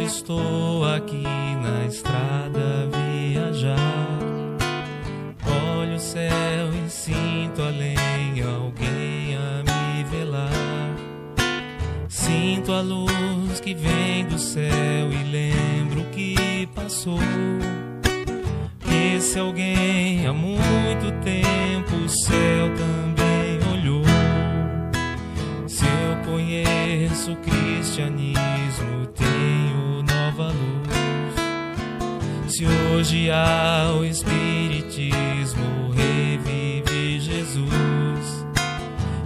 estou aqui na estrada a viajar. Olho o céu e sinto além alguém a me velar. Sinto a luz que vem do céu e lembro que passou. Esse alguém há muito tempo o céu também olhou. Se eu conheço o cristianismo, tenho nova luz. Se hoje há o espiritismo, revive Jesus.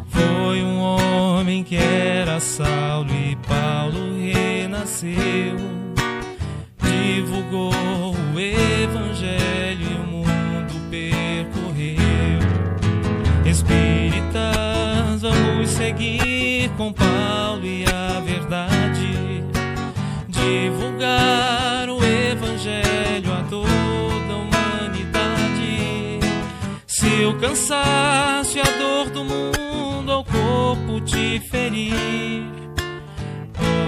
Foi um homem que era Saulo e Paulo renasceu. Divulgou o evangelho e o mundo percorreu. Espíritas, vamos seguir com Paulo e a verdade. Divulgar o evangelho a toda a humanidade. Se o cansaço e a dor do mundo ao corpo te ferir,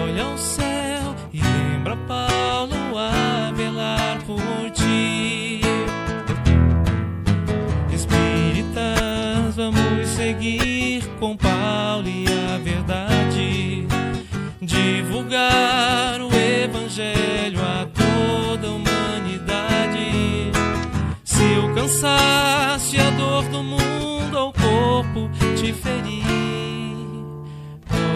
olha ao céu e lembra Paulo a velar por ti. Espíritas, vamos seguir com Paulo e a verdade. Divulgar o evangelho a toda a humanidade. Se o cansaço e a dor do mundo ao corpo te ferir,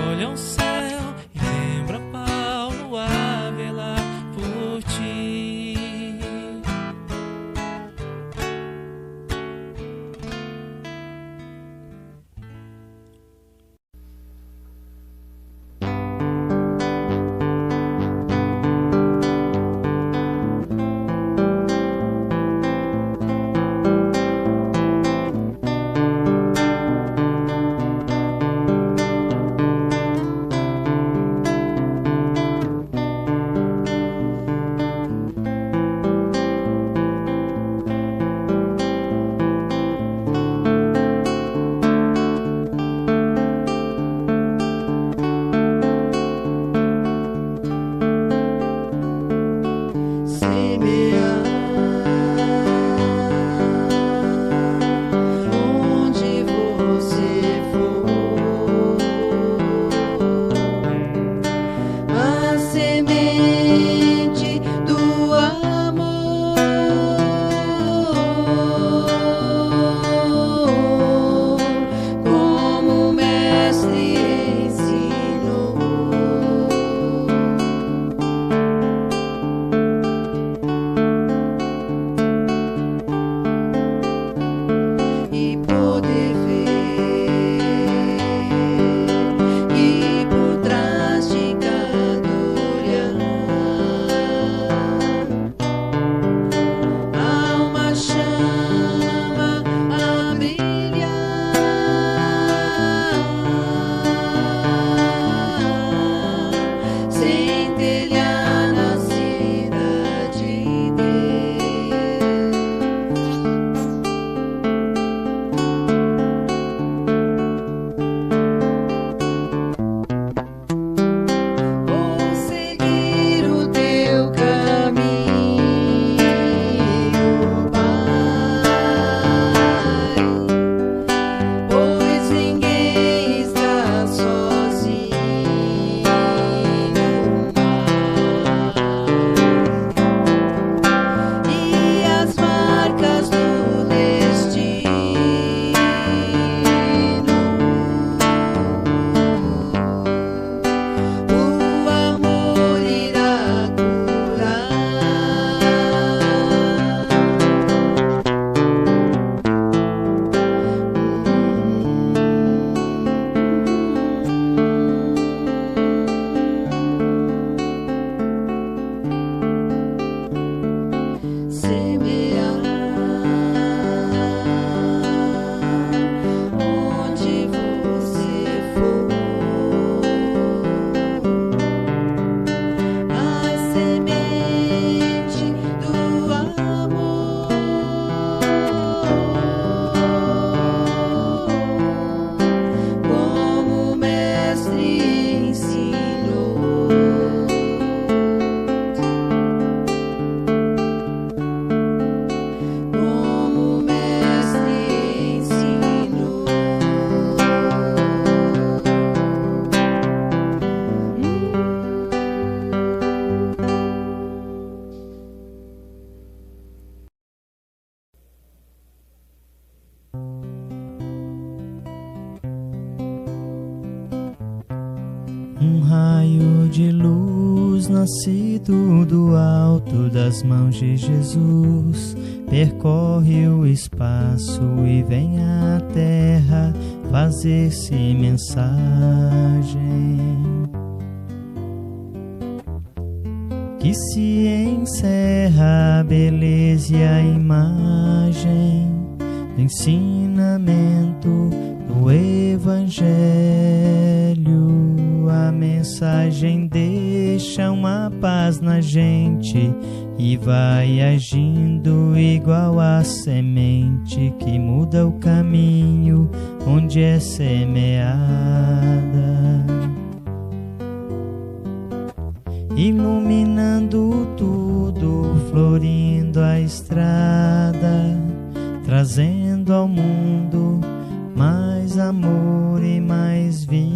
olha ao céu e lembra Paulo a velar por ti. luz nascido do alto das mãos de Jesus, percorre o espaço e vem à terra fazer-se mensagem. Que se encerra a beleza e a imagem do ensinamento do Evangelho. A mensagem deixa uma paz na gente e vai agindo igual a semente que muda o caminho onde é semeada, iluminando tudo, florindo a estrada, trazendo ao mundo mais amor e mais vida.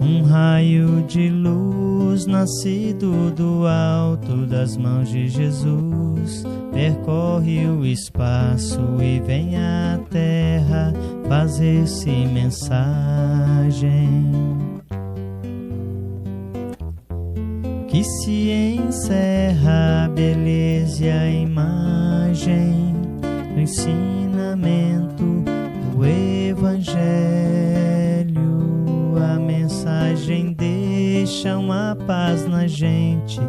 Um raio de luz nascido do alto das mãos de Jesus, percorre o espaço e vem à terra fazer-se mensagem. Que se encerra a beleza e a imagem do ensinamento do Evangelho. A mensagem deixa uma paz na gente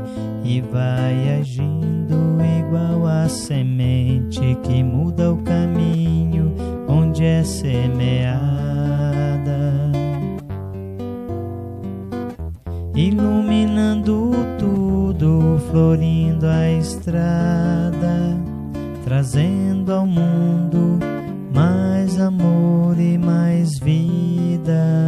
e vai agindo igual a semente que muda o caminho onde é semeada, iluminando tudo, florindo a estrada, trazendo ao mundo mais amor e mais vida.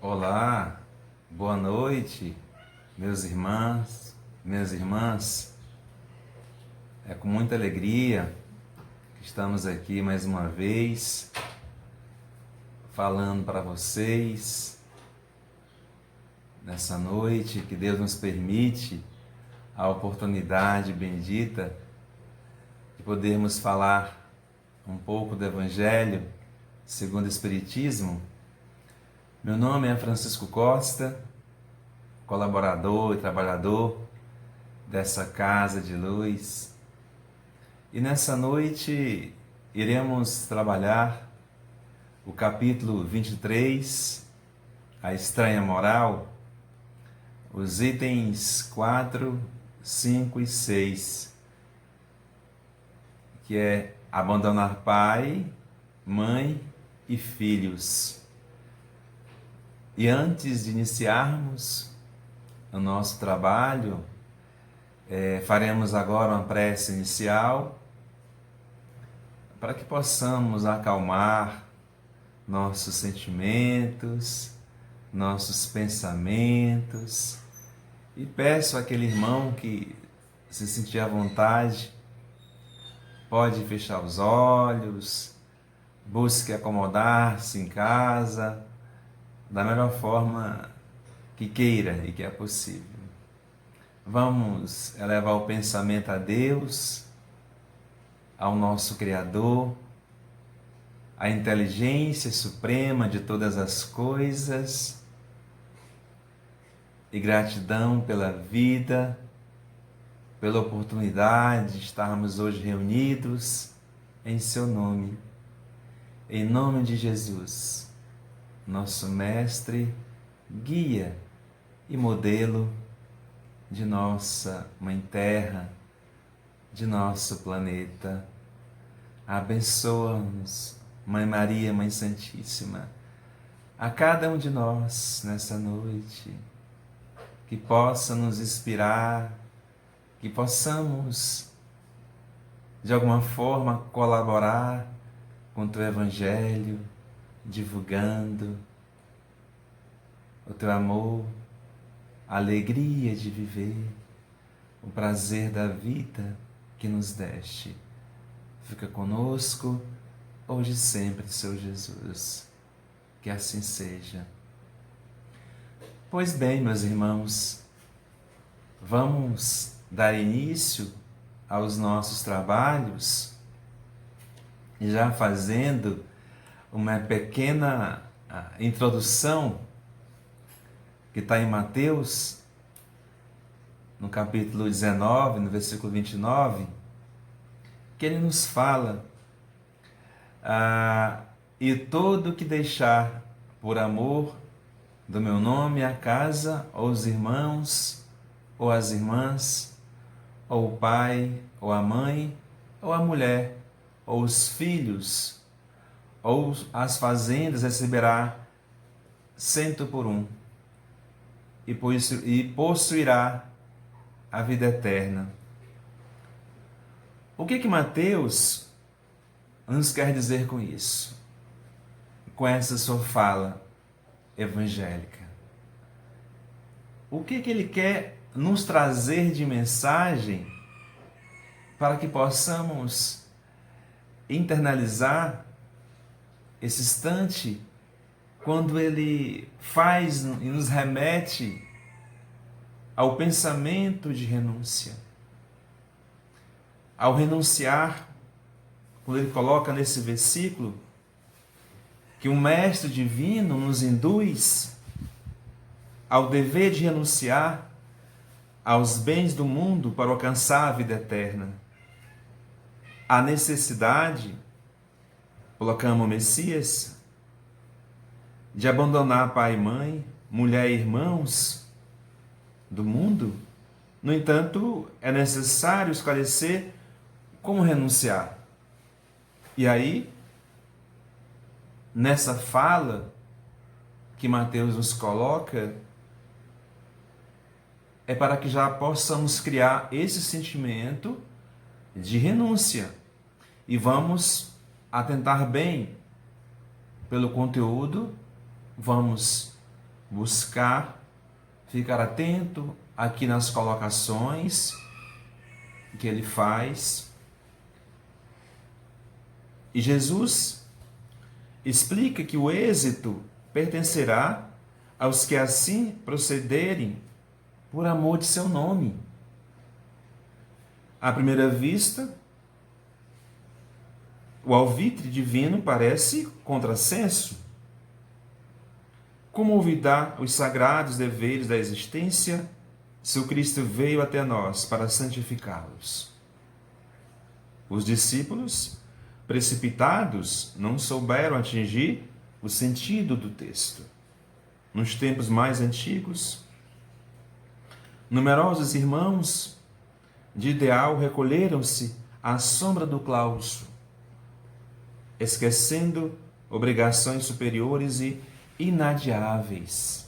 Olá, boa noite, meus irmãos, minhas irmãs. É com muita alegria que estamos aqui mais uma vez, falando para vocês nessa noite que Deus nos permite a oportunidade bendita de podermos falar um pouco do Evangelho segundo o Espiritismo. Meu nome é Francisco Costa, colaborador e trabalhador dessa Casa de Luz. E nessa noite iremos trabalhar o capítulo 23, A Estranha Moral, os itens 4, 5 e 6, que é abandonar pai, mãe e filhos. E antes de iniciarmos o nosso trabalho, faremos agora uma prece inicial para que possamos acalmar nossos sentimentos, nossos pensamentos. E peço àquele irmão que se sentir à vontade, pode fechar os olhos, busque acomodar-se em casa da melhor forma que queira e que é possível. Vamos elevar o pensamento a Deus, ao nosso Criador, à inteligência suprema de todas as coisas, e gratidão pela vida, pela oportunidade de estarmos hoje reunidos em seu nome. Em nome de Jesus, nosso mestre, guia e modelo de nossa Mãe Terra, de nosso planeta. Abençoa-nos, Mãe Maria, Mãe Santíssima, a cada um de nós nessa noite, que possa nos inspirar, que possamos de alguma forma colaborar com o Teu Evangelho, divulgando o Teu amor, a alegria de viver, o prazer da vida que nos deste. Fica conosco, hoje e sempre, Senhor Jesus. Que assim seja. Pois bem, meus irmãos, vamos dar início aos nossos trabalhos, já fazendo uma pequena introdução que está em Mateus, no capítulo 19, no versículo 29, que ele nos fala: e todo que deixar por amor do meu nome a casa, ou os irmãos, ou as irmãs, ou o pai, ou a mãe, ou a mulher, ou os filhos, ou as fazendas, receberá 100 por 1, e possuirá a vida eterna. O que Mateus nos quer dizer com isso? Com essa sua fala evangélica? O que ele quer nos trazer de mensagem para que possamos internalizar esse instante quando ele faz e nos remete ao pensamento de renúncia? Ao renunciar, quando ele coloca nesse versículo que o Mestre Divino nos induz ao dever de renunciar aos bens do mundo para alcançar a vida eterna. A necessidade, colocamos o Messias, de abandonar pai e mãe, mulher e irmãos do mundo. No entanto, é necessário esclarecer como renunciar. E aí, nessa fala que Mateus nos coloca, é para que já possamos criar esse sentimento de renúncia. E vamos atentar bem pelo conteúdo, vamos buscar ficar atento aqui nas colocações que ele faz. E Jesus explica que o êxito pertencerá aos que assim procederem por amor de seu nome. À primeira vista, O alvitre divino parece contrassenso. Como olvidar os sagrados deveres da existência se o Cristo veio até nós para santificá-los? Os discípulos, precipitados, não souberam atingir o sentido do texto. Nos tempos mais antigos, numerosos irmãos de ideal recolheram-se à sombra do claustro, esquecendo obrigações superiores e inadiáveis.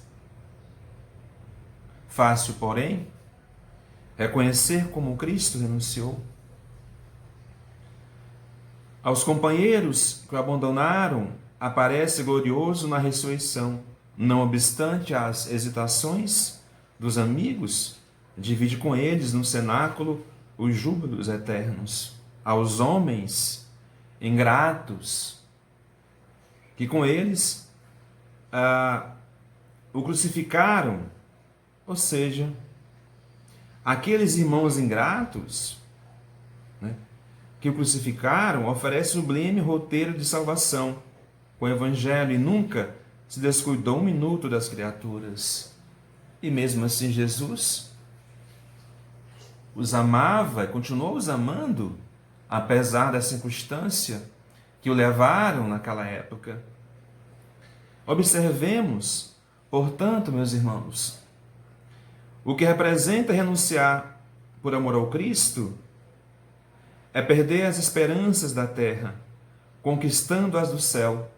Fácil, porém, reconhecer como Cristo renunciou. Aos companheiros que o abandonaram, aparece glorioso na ressurreição. Não obstante as hesitações dos amigos, divide com eles no cenáculo os júbilos eternos. Aos homens ingratos, que com eles o crucificaram, ou seja, aqueles irmãos ingratos, né, que o crucificaram, oferece sublime roteiro de salvação com o Evangelho e nunca se descuidou um minuto das criaturas. E mesmo assim Jesus os amava e continuou os amando, apesar da circunstância que o levaram naquela época. Observemos, portanto, meus irmãos, o que representa renunciar por amor ao Cristo é perder as esperanças da terra, conquistando as do céu.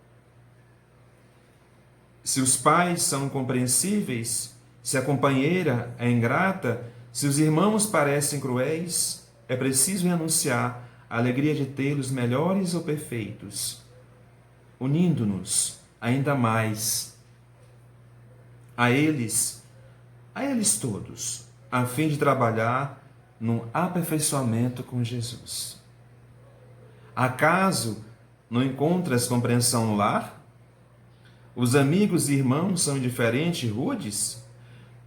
Se os pais são incompreensíveis, se a companheira é ingrata, se os irmãos parecem cruéis, é preciso renunciar à alegria de tê-los melhores ou perfeitos, unindo-nos ainda mais a eles todos, a fim de trabalhar no aperfeiçoamento com Jesus. Acaso não encontras compreensão no lar? Os amigos e irmãos são indiferentes e rudes?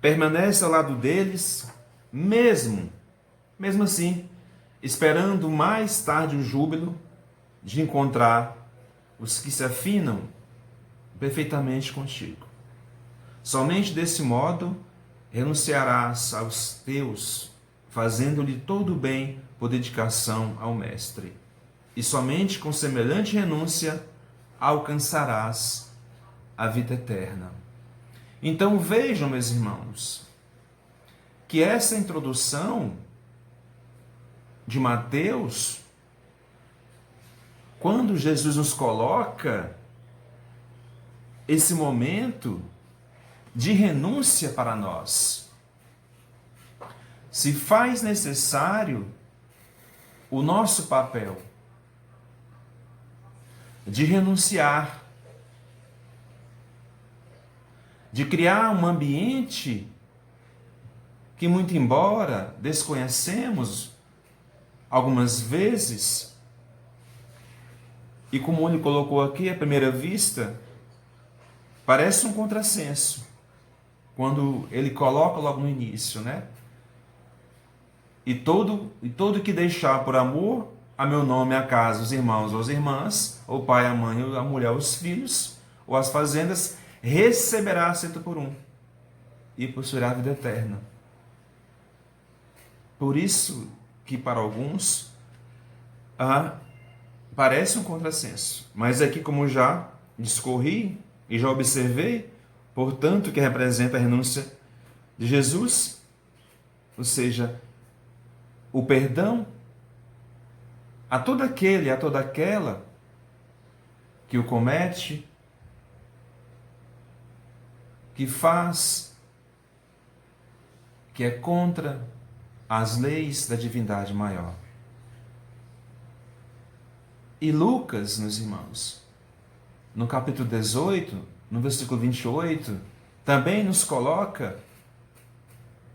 Permanece ao lado deles, mesmo assim, esperando mais tarde o júbilo de encontrar os que se afinam perfeitamente contigo. Somente desse modo renunciarás aos teus, fazendo-lhe todo o bem por dedicação ao Mestre. E somente com semelhante renúncia alcançarás a vida eterna. Então vejam, meus irmãos, que essa introdução de Mateus, quando Jesus nos coloca esse momento de renúncia para nós, se faz necessário o nosso papel de renunciar, de criar um ambiente que, muito embora desconhecemos algumas vezes, e como ele colocou aqui à primeira vista, parece um contrassenso, quando ele coloca logo no início, né? E todo que deixar por amor a meu nome, a casa, os irmãos ou as irmãs, ou o pai, a mãe, ou a mulher, os filhos, ou as fazendas, receberá 100 por 1 e possuirá a vida eterna. Por isso que para alguns parece um contrassenso, mas aqui, como já discorri e já observei, portanto, que representa a renúncia de Jesus, ou seja, o perdão a todo aquele, a toda aquela que o comete, que faz, que é contra as leis da divindade maior. E Lucas, meus irmãos, no capítulo 18, no versículo 28, também nos coloca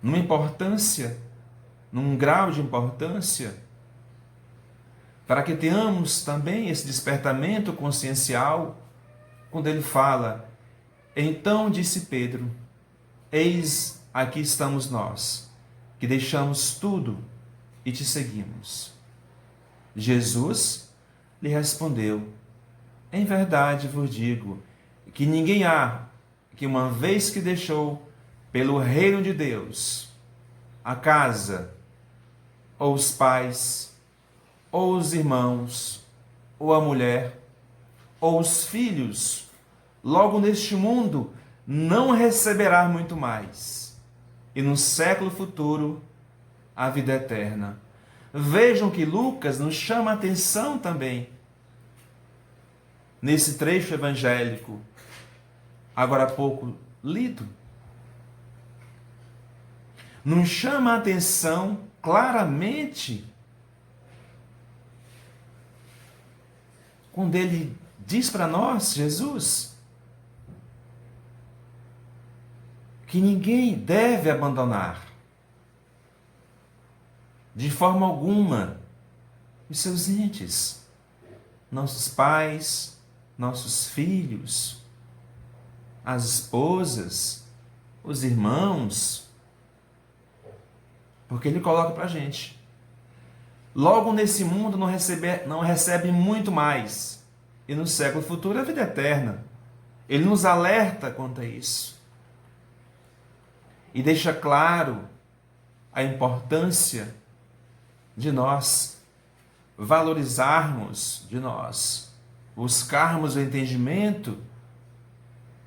numa importância, num grau de importância, para que tenhamos também esse despertamento consciencial, quando ele fala: então disse Pedro, eis aqui estamos nós, que deixamos tudo e te seguimos. Jesus lhe respondeu: em verdade vos digo que ninguém há que, uma vez que deixou pelo reino de Deus a casa, ou os pais, ou os irmãos, ou a mulher, ou os filhos, logo neste mundo não receberá muito mais, e no século futuro a vida eterna. Vejam que Lucas nos chama a atenção também nesse trecho evangélico, agora há pouco lido. Nos chama a atenção claramente quando ele diz para nós, Jesus, que ninguém deve abandonar de forma alguma os seus entes, nossos pais, nossos filhos, as esposas, os irmãos, porque ele coloca para a gente. Logo nesse mundo não recebe muito mais, e no século futuro a vida eterna. Ele nos alerta quanto a isso. E deixa claro a importância de nós valorizarmos, de nós buscarmos o entendimento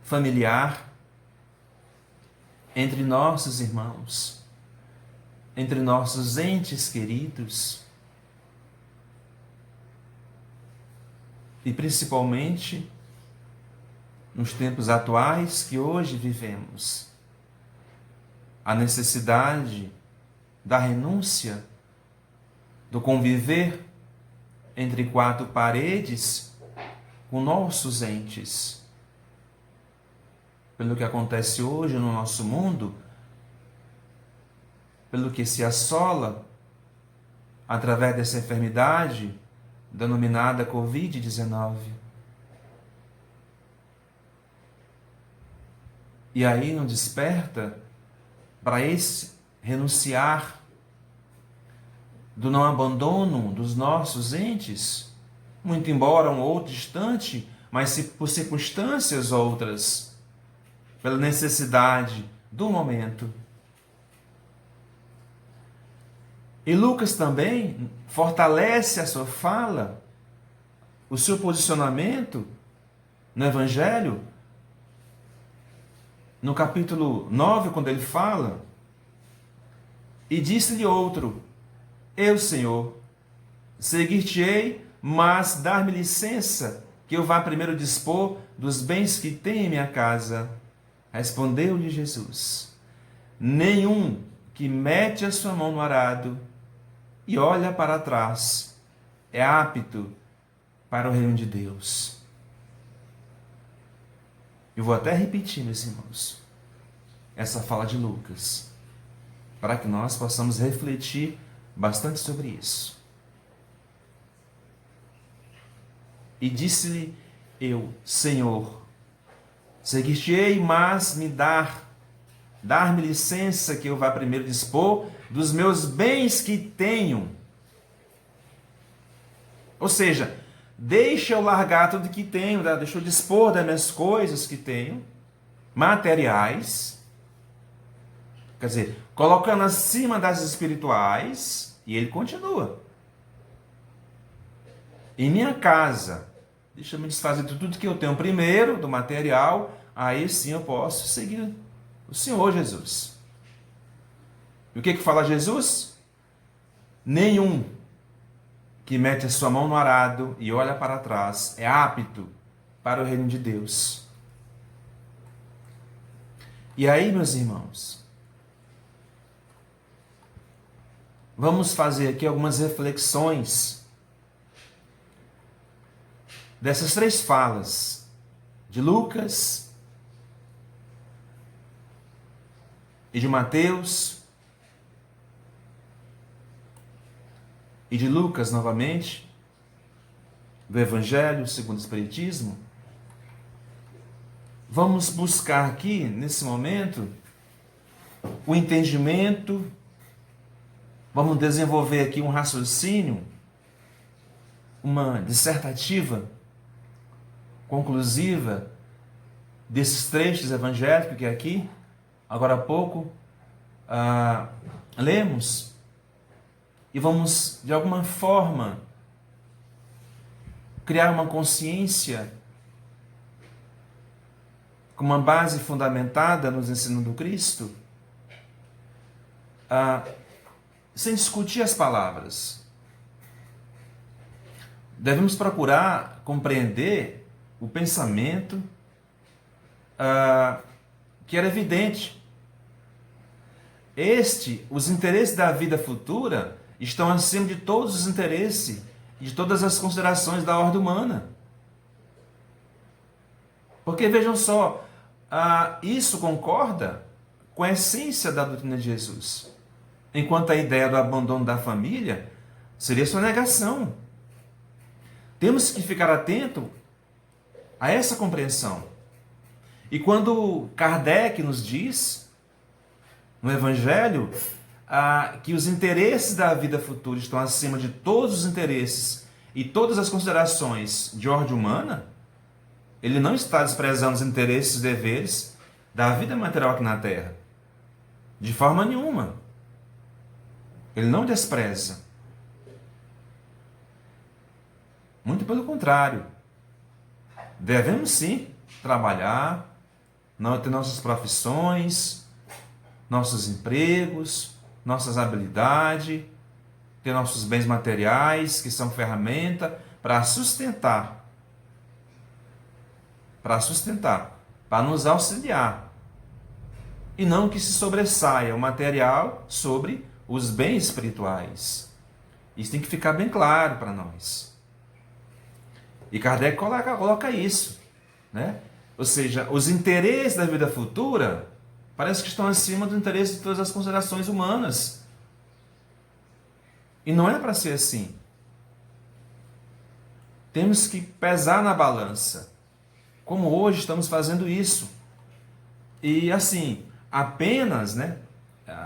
familiar entre nossos irmãos, entre nossos entes queridos, e principalmente nos tempos atuais que hoje vivemos, a necessidade da renúncia, do conviver entre quatro paredes com nossos entes. Pelo que acontece hoje no nosso mundo, pelo que se assola através dessa enfermidade denominada Covid-19. E aí nos desperta para esse renunciar do não abandono dos nossos entes, muito embora um outro distante, mas por circunstâncias outras, pela necessidade do momento. E Lucas também fortalece a sua fala, o seu posicionamento no Evangelho, no capítulo 9, quando ele fala: e disse-lhe outro: eu, Senhor, seguir-te-ei, mas dar-me licença, que eu vá primeiro dispor dos bens que tenho em minha casa. Respondeu-lhe Jesus: nenhum que mete a sua mão no arado e olha para trás é apto para o reino de Deus. Eu vou até repetir, meus irmãos, essa fala de Lucas, para que nós possamos refletir bastante sobre isso. E disse-lhe eu: Senhor, seguir-te-ei, mas dar-me licença, que eu vá primeiro dispor dos meus bens que tenho. Ou seja, deixa eu largar tudo que tenho, deixa eu dispor das minhas coisas que tenho, materiais, quer dizer, colocando acima das espirituais, e ele continua. Em minha casa, deixa eu me desfazer de tudo que eu tenho primeiro, do material, aí sim eu posso seguir o Senhor Jesus. E o que fala Jesus? Nenhum que mete a sua mão no arado e olha para trás é apto para o reino de Deus. E aí, meus irmãos, vamos fazer aqui algumas reflexões dessas três falas de Lucas e de Mateus e de Lucas novamente, do Evangelho segundo o Espiritismo. Vamos buscar aqui, nesse momento, o entendimento, vamos desenvolver aqui um raciocínio uma dissertativa conclusiva desses trechos evangélicos que aqui, agora há pouco, lemos, e vamos, de alguma forma, criar uma consciência com uma base fundamentada nos ensinos do Cristo, sem discutir as palavras. Devemos procurar compreender o pensamento que era evidente. Os interesses da vida futura estão acima de todos os interesses e de todas as considerações da ordem humana. Porque vejam só, isso concorda com a essência da doutrina de Jesus. Enquanto a ideia do abandono da família seria sua negação. Temos que ficar atento a essa compreensão. E quando Kardec nos diz, no Evangelho, que os interesses da vida futura estão acima de todos os interesses e todas as considerações de ordem humana, ele não está desprezando os interesses e deveres da vida material aqui na Terra. De forma nenhuma. Ele não despreza. Muito pelo contrário. Devemos sim trabalhar, ter nossas profissões, nossos empregos, nossas habilidades, ter nossos bens materiais, que são ferramenta para sustentar, para nos auxiliar. E não que se sobressaia o material sobre os bens espirituais. Isso tem que ficar bem claro para nós. E Kardec coloca isso, né? Ou seja, os interesses da vida futura parece que estão acima do interesse de todas as considerações humanas. E não é para ser assim. Temos que pesar na balança, como hoje estamos fazendo isso. E assim, apenas,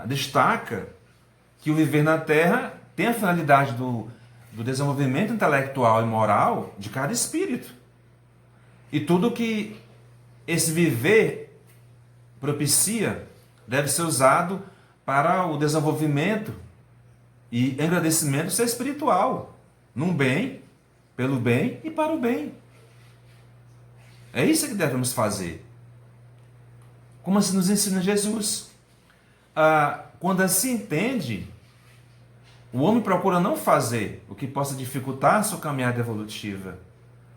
destaca que o viver na Terra tem a finalidade do desenvolvimento intelectual e moral de cada espírito. E tudo que esse viver propicia deve ser usado para o desenvolvimento e engrandecimento do ser espiritual, num bem, pelo bem e para o bem. É isso que devemos fazer. Como assim nos ensina Jesus. Quando assim entende, o homem procura não fazer o que possa dificultar a sua caminhada evolutiva,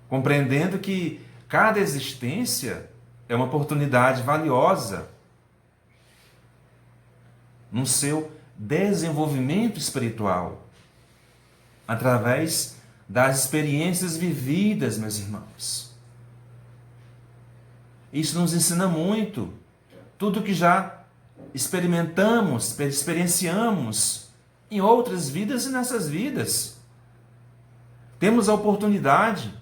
compreendendo que cada existência é uma oportunidade valiosa no seu desenvolvimento espiritual, através das experiências vividas, meus irmãos. Isso nos ensina muito. Tudo que já experimentamos, experienciamos em outras vidas e nessas vidas. Temos a oportunidade.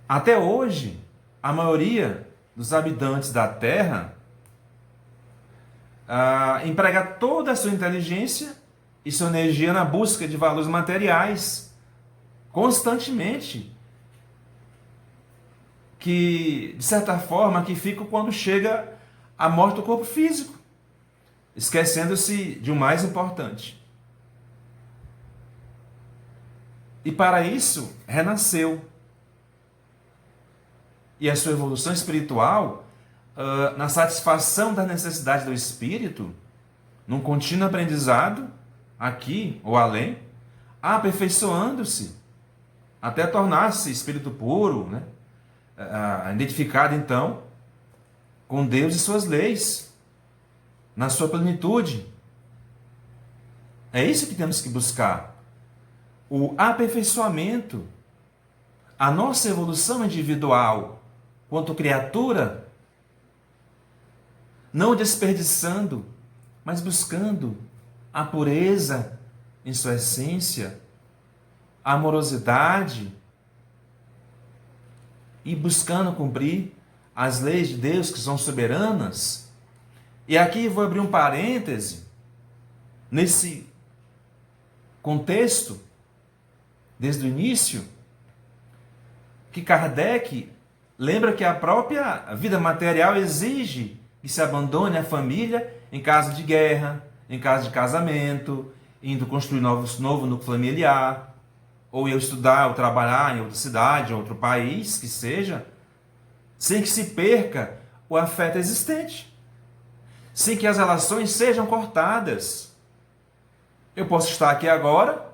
Até hoje, a maioria dos habitantes da Terra emprega toda a sua inteligência e sua energia na busca de valores materiais, constantemente, que, de certa forma, que fica quando chega a morte do corpo físico, esquecendo-se de um mais importante. E para isso, renasceu. E a sua evolução espiritual, na satisfação das necessidades do espírito, num contínuo aprendizado, aqui ou além, aperfeiçoando-se, até tornar-se espírito puro, identificado então com Deus e suas leis, na sua plenitude. É isso que temos que buscar. O aperfeiçoamento, a nossa evolução individual, quanto criatura, não desperdiçando, mas buscando a pureza em sua essência, a amorosidade, e buscando cumprir as leis de Deus que são soberanas. E aqui vou abrir um parêntese nesse contexto desde o início, que Kardec lembra que a própria vida material exige que se abandone a família em caso de guerra, em caso de casamento, indo construir novo núcleo familiar, ou eu estudar ou trabalhar em outra cidade, em outro país, que seja, sem que se perca o afeto existente, sem que as relações sejam cortadas. Eu posso estar aqui agora,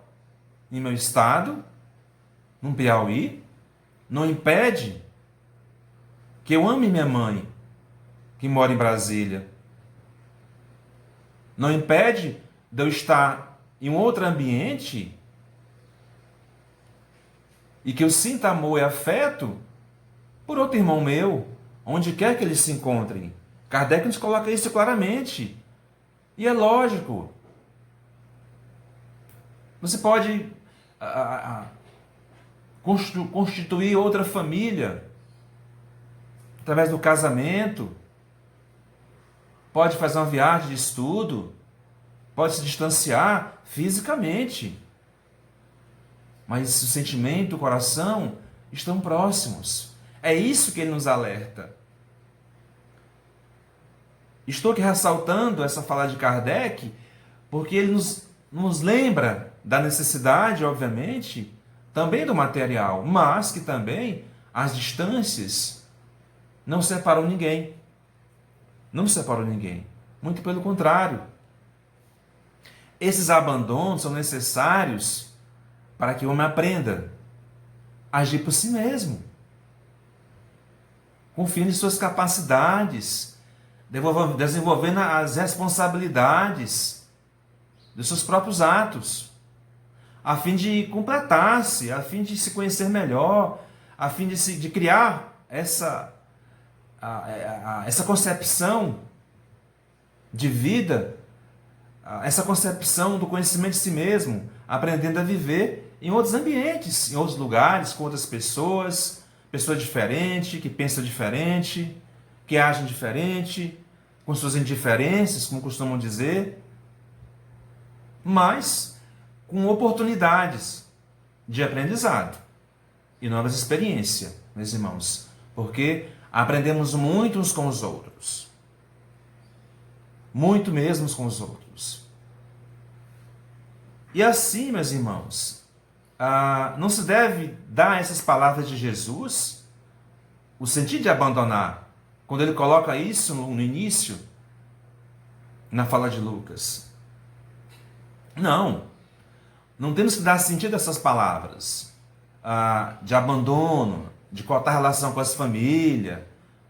em meu estado, no Piauí, não impede que eu ame minha mãe, que mora em Brasília. Não impede de eu estar em um outro ambiente e que eu sinta amor e afeto por outro irmão meu, onde quer que eles se encontrem. Kardec nos coloca isso claramente. E é lógico. Você pode constituir outra família através do casamento, pode fazer uma viagem de estudo, pode se distanciar fisicamente, mas o sentimento, o coração estão próximos. É isso que ele nos alerta. Estou aqui ressaltando essa fala de Kardec porque ele nos lembra da necessidade, obviamente, também do material, mas que também as distâncias não separam ninguém. Não separam ninguém. Muito pelo contrário. Esses abandonos são necessários para que o homem aprenda a agir por si mesmo, confiando em suas capacidades, desenvolvendo as responsabilidades dos seus próprios atos, a fim de completar-se, a fim de se conhecer melhor, a fim de criar essa concepção de vida, essa concepção do conhecimento de si mesmo, aprendendo a viver em outros ambientes, em outros lugares, com outras pessoas diferentes, que pensam diferente, que agem diferente, com suas indiferenças, como costumam dizer, mas com oportunidades de aprendizado e novas experiências, meus irmãos, porque aprendemos muito uns com os outros, muito mesmo uns com os outros. E assim, meus irmãos, não se deve dar essas palavras de Jesus o sentido de abandonar, quando ele coloca isso no início, na fala de Lucas. Não temos que dar sentido a essas palavras de abandono, de cortar a relação com as famílias,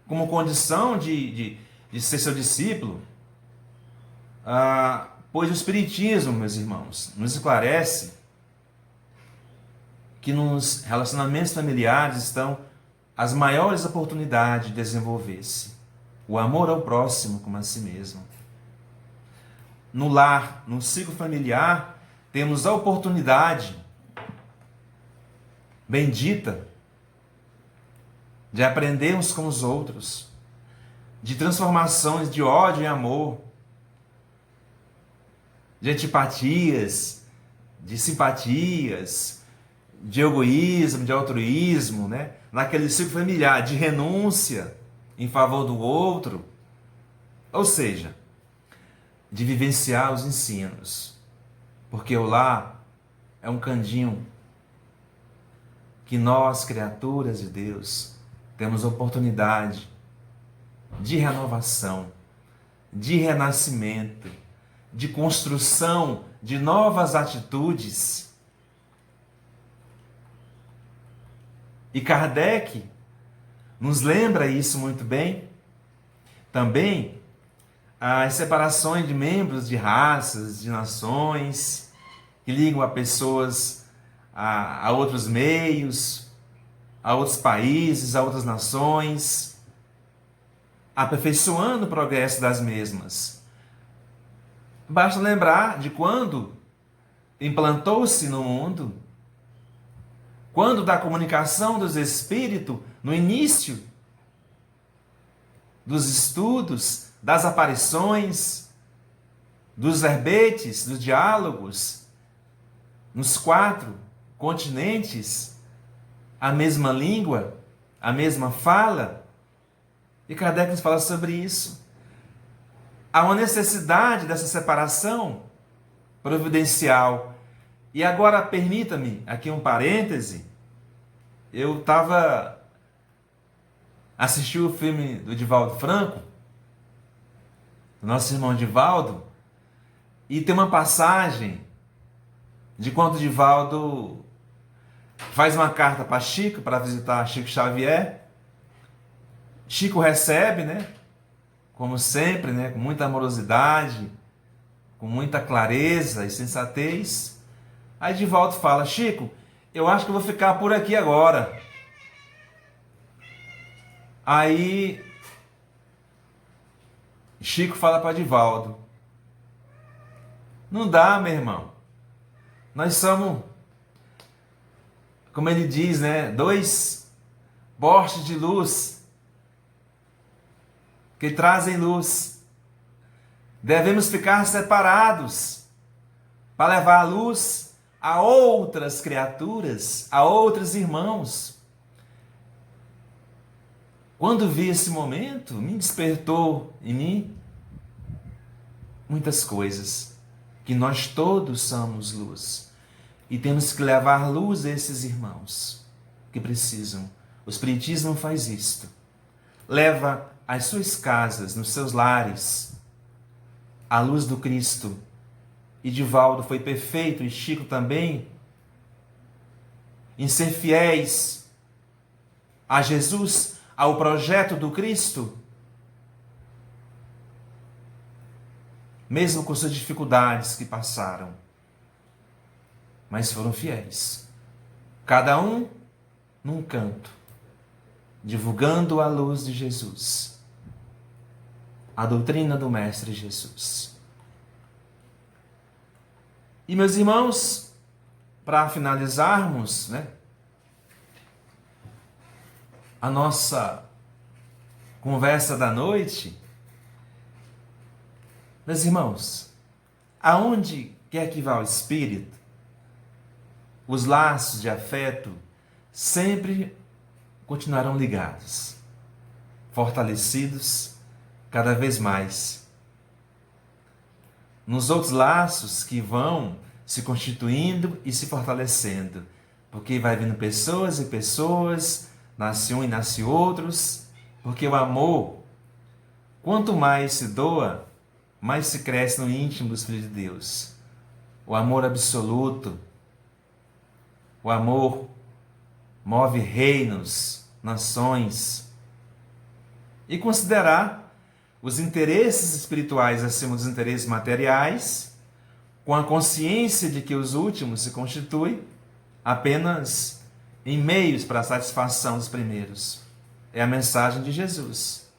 como condição de ser seu discípulo, pois o Espiritismo, meus irmãos, nos esclarece que nos relacionamentos familiares estão as maiores oportunidades de desenvolver-se. O amor ao próximo como a si mesmo. No lar, no ciclo familiar, temos a oportunidade bendita de aprender uns com os outros, de transformações de ódio em amor, de antipatias, de simpatias, de egoísmo, de altruísmo, né? Naquele ciclo familiar, de renúncia em favor do outro, ou seja, de vivenciar os ensinos, porque o lar é um candinho que nós, criaturas de Deus, temos oportunidade de renovação, de renascimento, de construção de novas atitudes. E Kardec nos lembra isso muito bem. Também as separações de membros de raças, de nações, que ligam a pessoas a outros meios, a outros países, a outras nações, aperfeiçoando o progresso das mesmas. Basta lembrar de quando implantou-se no mundo, quando da comunicação dos espíritos, no início dos estudos, das aparições, dos verbetes, dos diálogos, nos 4 continentes, a mesma língua, a mesma fala. E Kardec nos fala sobre isso. Há uma necessidade dessa separação providencial. E agora, permita-me aqui um parêntese. Eu assisti o filme do Divaldo Franco, do nosso irmão Divaldo, e tem uma passagem de quando o Divaldo faz uma carta para Chico, para visitar Chico Xavier. Chico recebe, né? Como sempre, né? Com muita amorosidade, com muita clareza e sensatez. Aí Divaldo fala: Chico, eu acho que eu vou ficar por aqui agora. Aí Chico fala para Divaldo: não dá, meu irmão. Nós somos, como ele diz, né? 2 postes de luz que trazem luz. Devemos ficar separados para levar a luz a outras criaturas, a outros irmãos. Quando vi esse momento, me despertou em mim muitas coisas, que nós todos somos luz e temos que levar luz a esses irmãos que precisam. O Espiritismo faz isto. Leva às suas casas, nos seus lares, a luz do Cristo. E Divaldo foi perfeito, e Chico também, em ser fiéis a Jesus, ao projeto do Cristo, mesmo com suas dificuldades que passaram, mas foram fiéis, cada um num canto, divulgando a luz de Jesus, a doutrina do Mestre Jesus. E, meus irmãos, para finalizarmos, né, a nossa conversa da noite, meus irmãos, aonde quer que vá o Espírito, os laços de afeto sempre continuarão ligados, fortalecidos cada vez mais. Nos outros laços que vão se constituindo e se fortalecendo, porque vai vindo pessoas e pessoas, nasce um e nasce outros, porque o amor, quanto mais se doa, mais se cresce no íntimo dos filhos de Deus. O amor absoluto, o amor move reinos, nações. E considerar os interesses espirituais acima dos interesses materiais, com a consciência de que os últimos se constituem apenas em meios para a satisfação dos primeiros. É a mensagem de Jesus.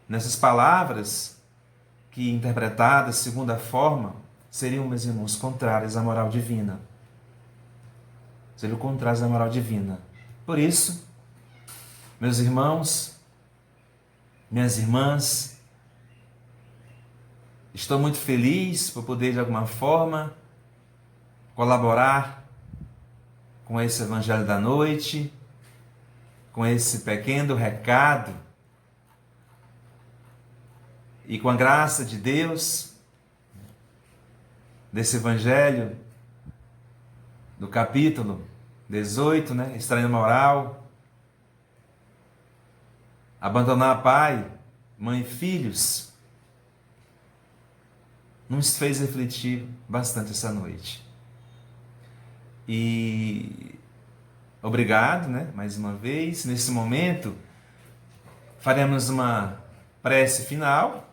Nessas palavras, que interpretadas segundo a forma, seriam, meus irmãos, contrárias à moral divina. Seriam contrárias à moral divina. Por isso, meus irmãos, minhas irmãs, estou muito feliz por poder, de alguma forma, colaborar com esse Evangelho da Noite, com esse pequeno recado, e com a graça de Deus, desse Evangelho, do capítulo 18, né? Estranha moral, abandonar pai, mãe e filhos, nos fez refletir bastante essa noite. E obrigado, né? Mais uma vez. Nesse momento, faremos uma prece final,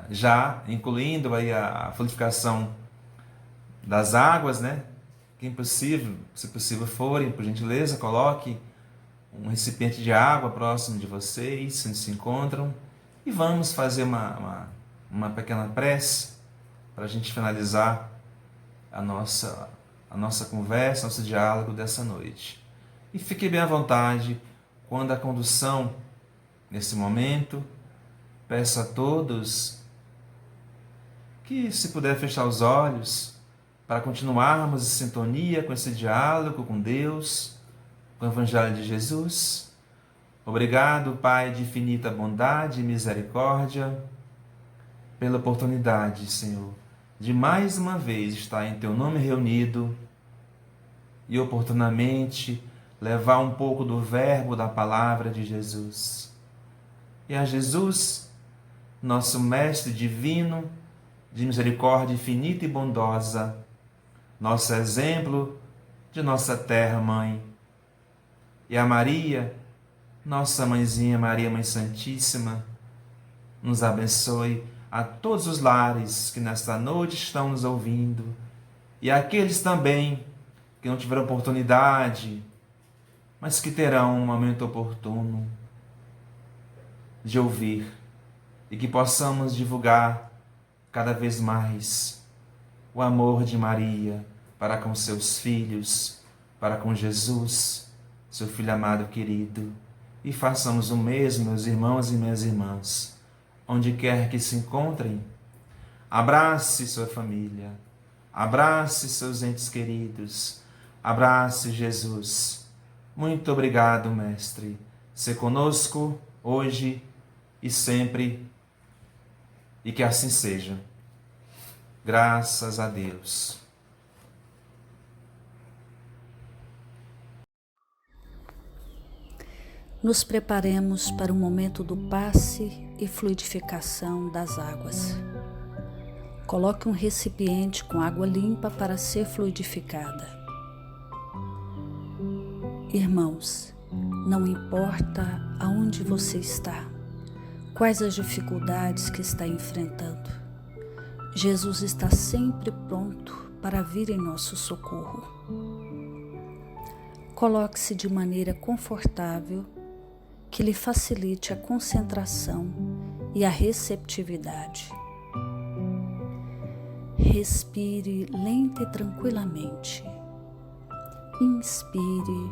já incluindo aí a fluidificação das águas, né? Quem possível, se possível forem, por gentileza, coloque um recipiente de água próximo de vocês, onde se encontram, e vamos fazer uma pequena prece para a gente finalizar a nossa conversa, nosso diálogo dessa noite. E fique bem à vontade quando a condução, nesse momento, peço a todos que, se puder fechar os olhos, para continuarmos em sintonia com esse diálogo com Deus, com o Evangelho de Jesus. Obrigado, Pai de infinita bondade e misericórdia, pela oportunidade, Senhor, de mais uma vez estar em Teu nome reunido e oportunamente levar um pouco do verbo da palavra de Jesus. E a Jesus, nosso Mestre divino, de misericórdia infinita e bondosa, nosso exemplo de nossa terra-mãe, e a Maria, nossa mãezinha Maria, Mãe Santíssima, nos abençoe a todos os lares que nesta noite estão nos ouvindo e aqueles também que não tiveram oportunidade, mas que terão um momento oportuno de ouvir e que possamos divulgar cada vez mais o amor de Maria para com seus filhos, para com Jesus, seu Filho amado e querido. E façamos o mesmo, meus irmãos e minhas irmãs, onde quer que se encontrem. Abrace sua família, abrace seus entes queridos, abrace Jesus. Muito obrigado, Mestre. Se conosco hoje e sempre, e que assim seja. Graças a Deus. Nos preparemos para o momento do passe e fluidificação das águas. Coloque um recipiente com água limpa para ser fluidificada. Irmãos, não importa aonde você está, quais as dificuldades que está enfrentando, Jesus está sempre pronto para vir em nosso socorro. Coloque-se de maneira confortável que lhe facilite a concentração e a receptividade. Respire lenta e tranquilamente. Inspire,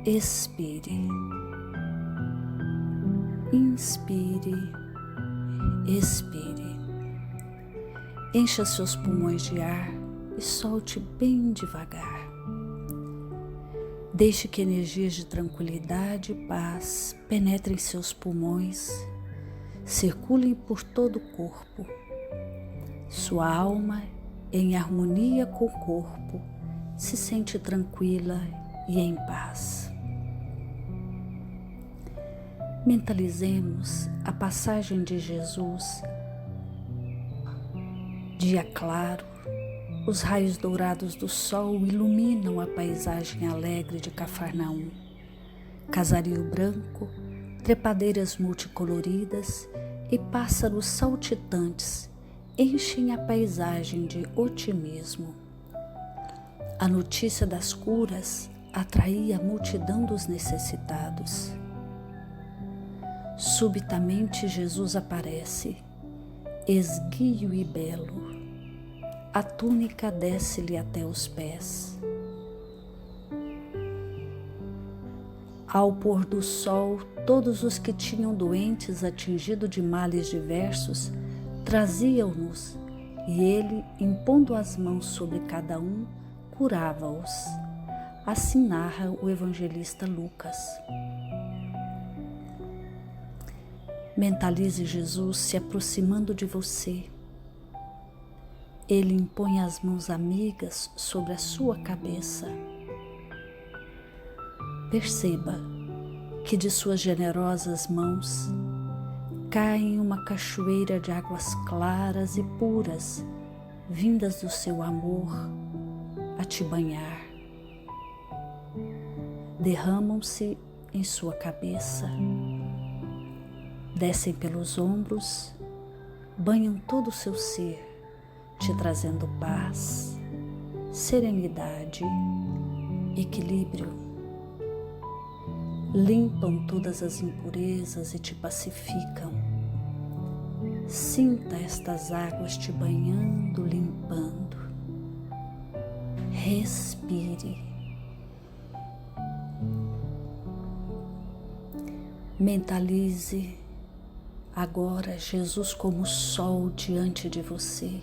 expire. Inspire, expire. Encha seus pulmões de ar e solte bem devagar. Deixe que energias de tranquilidade e paz penetrem seus pulmões, circulem por todo o corpo. Sua alma, em harmonia com o corpo, se sente tranquila e em paz. Mentalizemos a passagem de Jesus. Dia claro, os raios dourados do sol iluminam a paisagem alegre de Cafarnaum. Casario branco, trepadeiras multicoloridas e pássaros saltitantes enchem a paisagem de otimismo. A notícia das curas atraía a multidão dos necessitados. Subitamente Jesus aparece, esguio e belo. A túnica desce-lhe até os pés. Ao pôr do sol, todos os que tinham doentes atingidos de males diversos traziam-nos, e ele, impondo as mãos sobre cada um, curava-os. Assim narra o evangelista Lucas. Mentalize Jesus se aproximando de você. Ele impõe as mãos amigas sobre a sua cabeça. Perceba que de suas generosas mãos cai uma cachoeira de águas claras e puras, vindas do seu amor a te banhar. Derramam-se em sua cabeça, descem pelos ombros, banham todo o seu ser, te trazendo paz, serenidade, equilíbrio. Limpam todas as impurezas e te pacificam. Sinta estas águas te banhando, limpando. Respire. Mentalize agora Jesus como sol diante de você.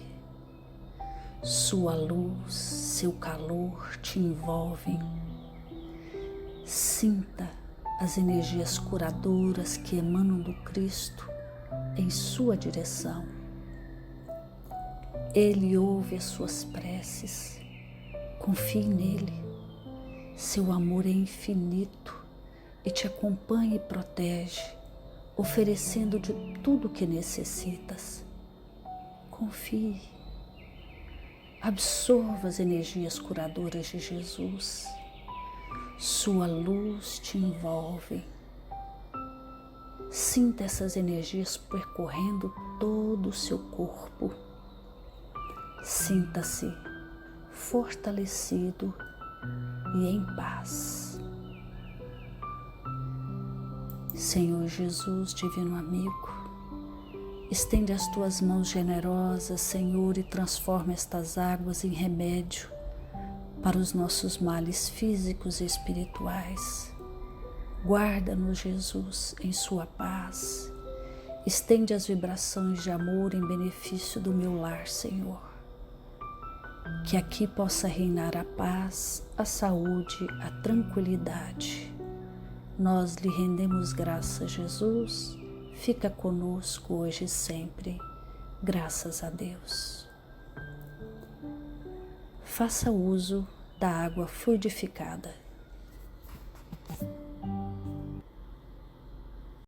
Sua luz, seu calor te envolvem. Sinta as energias curadoras que emanam do Cristo em sua direção. Ele ouve as suas preces. Confie nele. Seu amor é infinito e te acompanha e protege, oferecendo de tudo o que necessitas. Confie. Absorva as energias curadoras de Jesus. Sua luz te envolve. Sinta essas energias percorrendo todo o seu corpo. Sinta-se fortalecido e em paz. Senhor Jesus, divino amigo, estende as tuas mãos generosas, Senhor, e transforma estas águas em remédio para os nossos males físicos e espirituais. Guarda-nos, Jesus, em sua paz. Estende as vibrações de amor em benefício do meu lar, Senhor. Que aqui possa reinar a paz, a saúde, a tranquilidade. Nós lhe rendemos graças, Jesus. Fica conosco hoje e sempre. Graças a Deus. Faça uso da água fluidificada.